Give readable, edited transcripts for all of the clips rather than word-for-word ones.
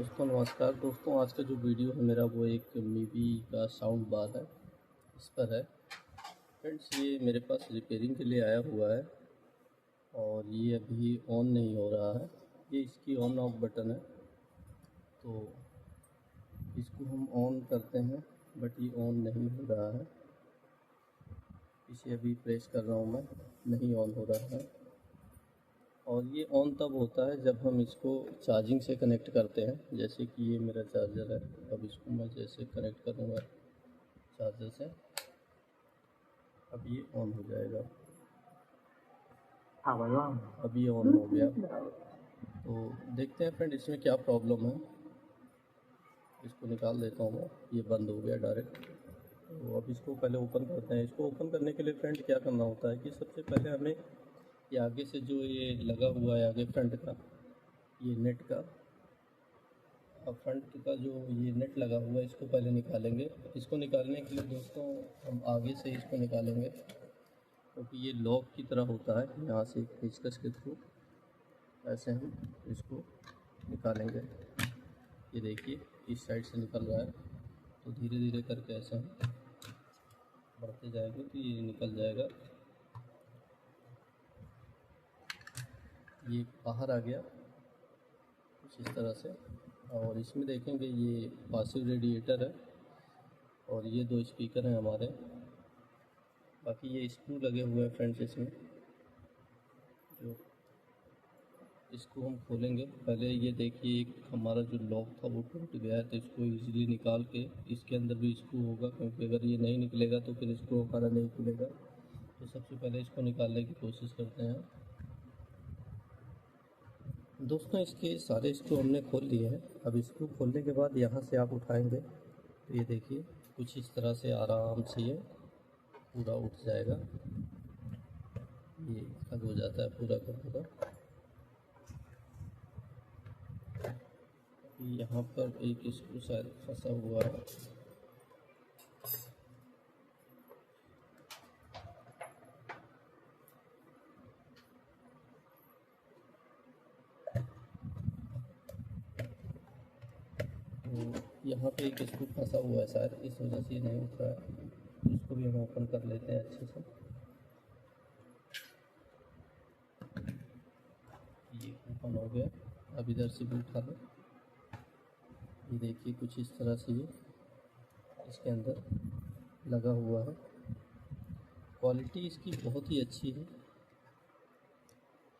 दोस्तों नमस्कार। दोस्तों आज का जो वीडियो है मेरा वो एक मीवी का साउंड बार है, इस पर है। फ्रेंड्स ये मेरे पास रिपेयरिंग के लिए आया हुआ है और ये अभी ऑन नहीं हो रहा है। ये इसकी ऑन ऑफ बटन है, तो इसको हम ऑन करते हैं बट ये ऑन नहीं हो रहा है। इसे अभी प्रेस कर रहा हूँ मैं, नहीं ऑन हो रहा है। और ये ऑन तब होता है जब हम इसको चार्जिंग से कनेक्ट करते हैं। जैसे कि ये मेरा चार्जर है, अब इसको मैं जैसे कनेक्ट करूँगा चार्जर से, अब ये ऑन हो जाएगा। अब ये ऑन हो गया। तो देखते हैं फ्रेंड इसमें क्या प्रॉब्लम है। इसको निकाल देता हूँ मैं, ये बंद हो गया डायरेक्ट। तो अब इसको पहले ओपन करते हैं। इसको ओपन करने के लिए फ्रेंड क्या करना होता है कि सबसे पहले हमें ये आगे से जो ये लगा हुआ है आगे फ्रंट का, ये नेट का, अब फ्रंट का जो ये नेट लगा हुआ है इसको पहले निकालेंगे। इसको निकालने के लिए दोस्तों हम आगे से इसको निकालेंगे, क्योंकि ये लॉक की तरह होता है। यहाँ से पेचकस के थ्रू ऐसे हम इसको निकालेंगे। ये देखिए इस साइड से निकल रहा है, तो धीरे धीरे करके ऐसे हम बढ़ते जाएंगे तो ये निकल जाएगा। ये बाहर आ गया कुछ इस तरह से। और इसमें देखेंगे ये पासिव रेडिएटर है और ये दो स्पीकर हैं हमारे। बाकी ये स्क्रू लगे हुए हैं फ्रेंड्स इसमें, जो इसको हम खोलेंगे। पहले ये देखिए एक हमारा जो लॉक था वो टूट गया है, तो इसको इजीली निकाल के इसके अंदर भी स्क्रू होगा, क्योंकि अगर ये नहीं निकलेगा तो फिर स्क्रू हमारा नहीं खुलेगा। तो सबसे पहले इसको निकालने की कोशिश करते हैं। दोस्तों इसके सारे स्क्रू हमने खोल लिए हैं। अब स्क्रू खोलने के बाद यहाँ से आप उठाएंगे तो ये देखिए कुछ इस तरह से आराम से ये पूरा उठ जाएगा। ये अलग हो जाता है पूरा का पूरा। यहाँ पर एक स्क्रू शायद फंसा हुआ है। तो यहाँ पे एक स्क्रू फंसा हुआ है शायद, इस वजह से ये नहीं उठ रहा है। तो इसको भी हम ओपन कर लेते हैं अच्छे से। ये ओपन हो गया। अब इधर से भी उठा लो। ये देखिए कुछ इस तरह से ये इसके अंदर लगा हुआ है। क्वालिटी इसकी बहुत ही अच्छी है।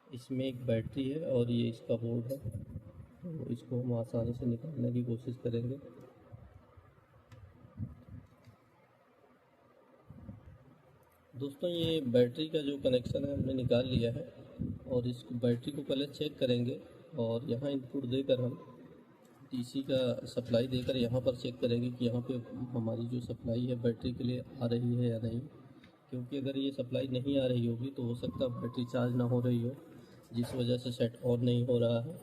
इसमें एक बैटरी है और ये इसका बोर्ड है, तो इसको हम आसानी से निकालने की कोशिश करेंगे। दोस्तों ये बैटरी का जो कनेक्शन है हमने निकाल लिया है और इस बैटरी को पहले चेक करेंगे। और यहाँ इनपुट देकर हम डीसी का सप्लाई देकर यहाँ पर चेक करेंगे कि यहाँ पे हमारी जो सप्लाई है बैटरी के लिए आ रही है या नहीं। क्योंकि अगर ये सप्लाई नहीं आ रही होगी तो हो सकता है बैटरी चार्ज ना हो रही हो, जिस वजह से सेट ऑन नहीं हो रहा है।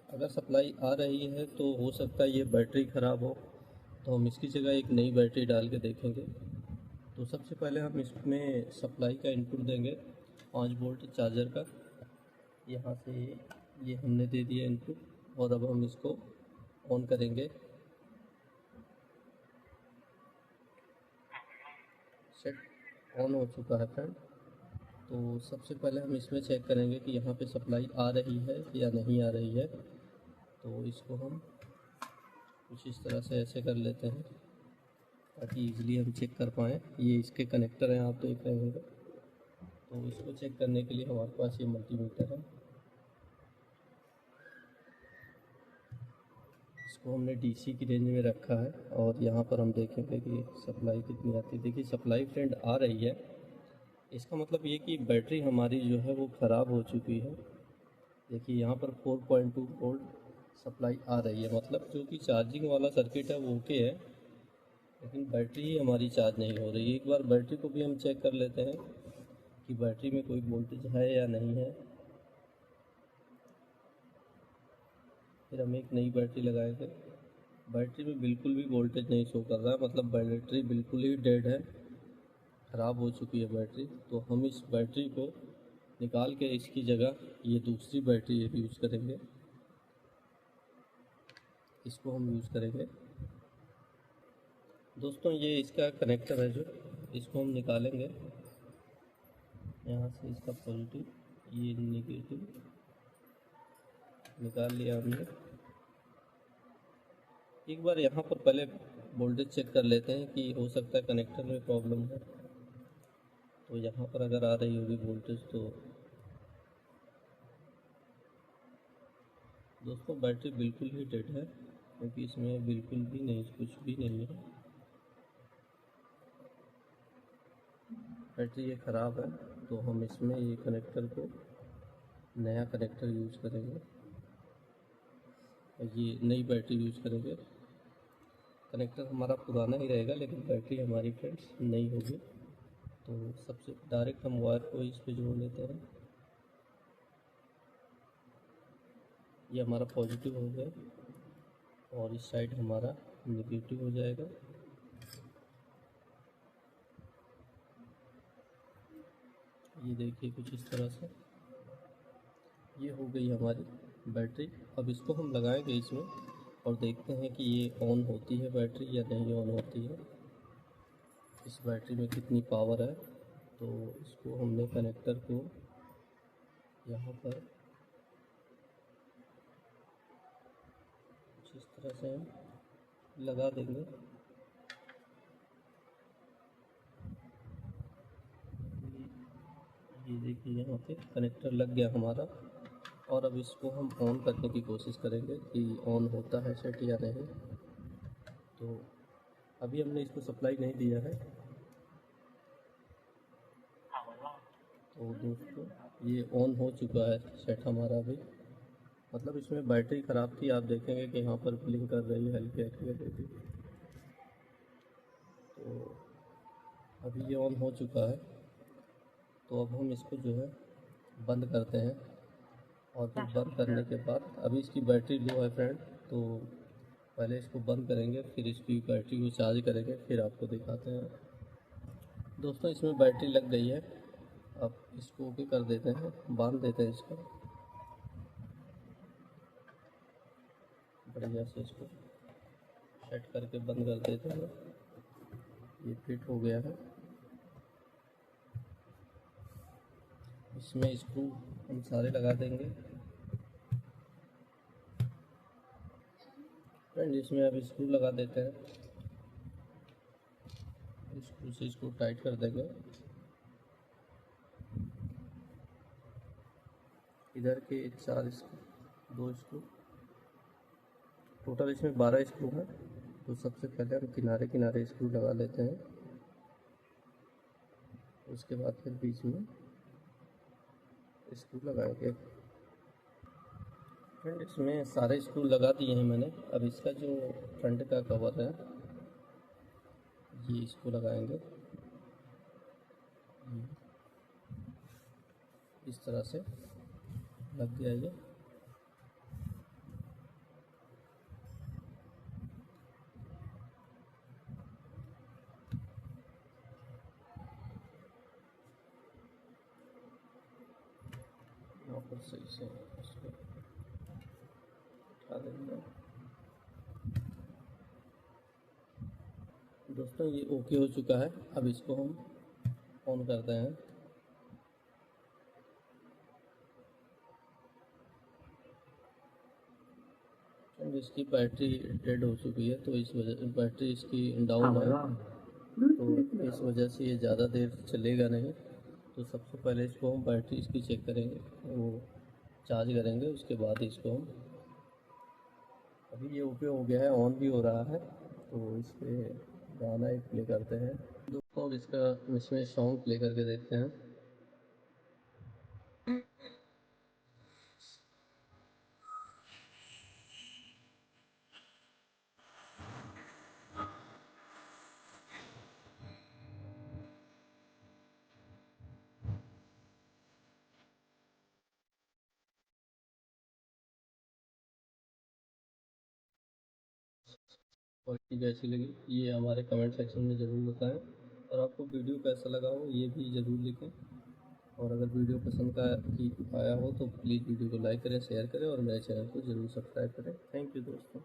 अगर सप्लाई आ रही है तो हो सकता है ये बैटरी ख़राब हो, तो हम इसकी जगह एक नई बैटरी डाल के देखेंगे। तो सबसे पहले हम इसमें सप्लाई का इनपुट देंगे 5 वोल्ट चार्जर का। यहाँ से ये हमने दे दिया इनपुट और अब हम इसको ऑन करेंगे। सेट ऑन हो चुका है फ्रेंड। तो सबसे पहले हम इसमें चेक करेंगे कि यहाँ पे सप्लाई आ रही है या नहीं आ रही है। तो इसको हम कुछ इस तरह से ऐसे कर लेते हैं ताकि इजीली हम चेक कर पाएँ। ये इसके कनेक्टर हैं, आप देख रहे होंगे। तो इसको चेक करने के लिए हमारे पास ये मल्टीमीटर है। इसको हमने डीसी की रेंज में रखा है और यहाँ पर हम देखेंगे कि सप्लाई कितनी आती है। देखिए सप्लाई फ्रेंड आ रही है, इसका मतलब ये कि बैटरी हमारी जो है वो ख़राब हो चुकी है। देखिए यहाँ पर 4.2 वोल्ट सप्लाई आ रही है, मतलब जो कि चार्जिंग वाला सर्किट है वो ओके है, लेकिन बैटरी ही हमारी चार्ज नहीं हो रही है। एक बार बैटरी को भी हम चेक कर लेते हैं कि बैटरी में कोई वोल्टेज है या नहीं है। फिर हम एक नई बैटरी लगाएंगे। बैटरी में बिल्कुल भी वोल्टेज नहीं शो कर रहा है, मतलब बैटरी बिल्कुल ही डेड है, ख़राब हो चुकी है बैटरी। तो हम इस बैटरी को निकाल के इसकी जगह ये दूसरी बैटरी यूज़ करेंगे। इसको हम यूज़ करेंगे। दोस्तों ये इसका कनेक्टर है जो, इसको हम निकालेंगे यहाँ से, इसका पॉजिटिव, ये नेगेटिव निकाल लिया हमने। एक बार यहाँ पर पहले वोल्टेज चेक कर लेते हैं कि हो सकता है कनेक्टर में प्रॉब्लम है। तो यहाँ पर अगर आ रही होगी वोल्टेज, तो दोस्तों बैटरी बिल्कुल ही डेड है, क्योंकि इसमें बिल्कुल भी नहीं, कुछ भी नहीं है, बैटरी ये ख़राब है। तो हम इसमें ये कनेक्टर को, नया कनेक्टर यूज़ करेंगे, ये नई बैटरी यूज़ करेंगे। कनेक्टर हमारा पुराना ही रहेगा, लेकिन बैटरी हमारी फ्रेंड्स नई होगी। तो सबसे डायरेक्ट हम वायर को इस पे जोड़ लेते हैं। ये हमारा पॉजिटिव हो गया और इस साइड हमारा नेगेटिव हो जाएगा। ये देखिए कुछ इस तरह से ये हो गई हमारी बैटरी। अब इसको हम लगाएंगे इसमें और देखते हैं कि ये ऑन होती है बैटरी या नहीं ऑन होती है, इस बैटरी में कितनी पावर है। तो इसको हमने कनेक्टर को यहाँ पर कुछ इस तरह से हम लगा देंगे। ये देखिए यहाँ पे कनेक्टर लग गया हमारा। और अब इसको हम ऑन करने की कोशिश करेंगे कि ऑन होता है सेट या नहीं। तो अभी हमने इसको सप्लाई नहीं दिया है। तो दोस्तों ये ऑन हो चुका है सेट हमारा अभी, मतलब इसमें बैटरी ख़राब थी। आप देखेंगे कि यहाँ पर ब्लिंक कर रही है हल्की हल्की। तो अभी ये ऑन हो चुका है। तो अब हम इसको जो है बंद करते हैं, और फिर बंद करने के बाद, अभी इसकी बैटरी लो है फ्रेंड, तो पहले इसको बंद करेंगे, फिर इसकी बैटरी को चार्ज करेंगे, फिर आपको दिखाते हैं। दोस्तों इसमें बैटरी लग गई है। अब इसको ओके कर देते हैं, बांध देते हैं इसको बढ़िया से, इसको सेट करके बंद कर देते हैं। ये फिट हो गया है। इसमें स्क्रू हम सारे लगा देंगे फ्रेंड। इसमें अब स्क्रू लगा देते हैं, स्क्रू से इसको टाइट कर देंगे। इधर के 4 स्क्रू, 2 स्क्रू, टोटल इसमें 12 स्क्रू हैं। तो सबसे पहले हम किनारे किनारे स्क्रू लगा लेते हैं, उसके बाद फिर बीच में स्क्रू लगाएंगे। फ्रेंड इसमें सारे स्क्रू लगा दिए हैं मैंने। अब इसका जो फ्रंट का कवर है, ये इसको लगाएंगे इस तरह से, लग गया ये। यहाँ पर सही से इसको उठा देंगे। दोस्तों ये ओके हो चुका है। अब इसको हम ऑन करते हैं। फ्रेंड इसकी बैटरी डेड हो चुकी है, तो इस वजह बैटरी इसकी डाउन है, तो इस वजह से ये ज़्यादा देर चलेगा नहीं। तो सबसे पहले इसको हम बैटरी इसकी चेक करेंगे, वो चार्ज करेंगे, उसके बाद इसको हम, अभी ये ओके हो गया है, ऑन भी हो रहा है। तो इस पर गाना एक प्ले करते हैं दोस्तों, अब इसका इसमें सॉन्ग प्ले करके देखते हैं। और कैसी लगी ये हमारे कमेंट सेक्शन में ज़रूर बताएं, और आपको वीडियो कैसा लगा हो ये भी ज़रूर लिखें। और अगर वीडियो पसंद आया हो तो प्लीज़ वीडियो को लाइक करें, शेयर करें और मेरे चैनल को ज़रूर सब्सक्राइब करें। थैंक यू दोस्तों।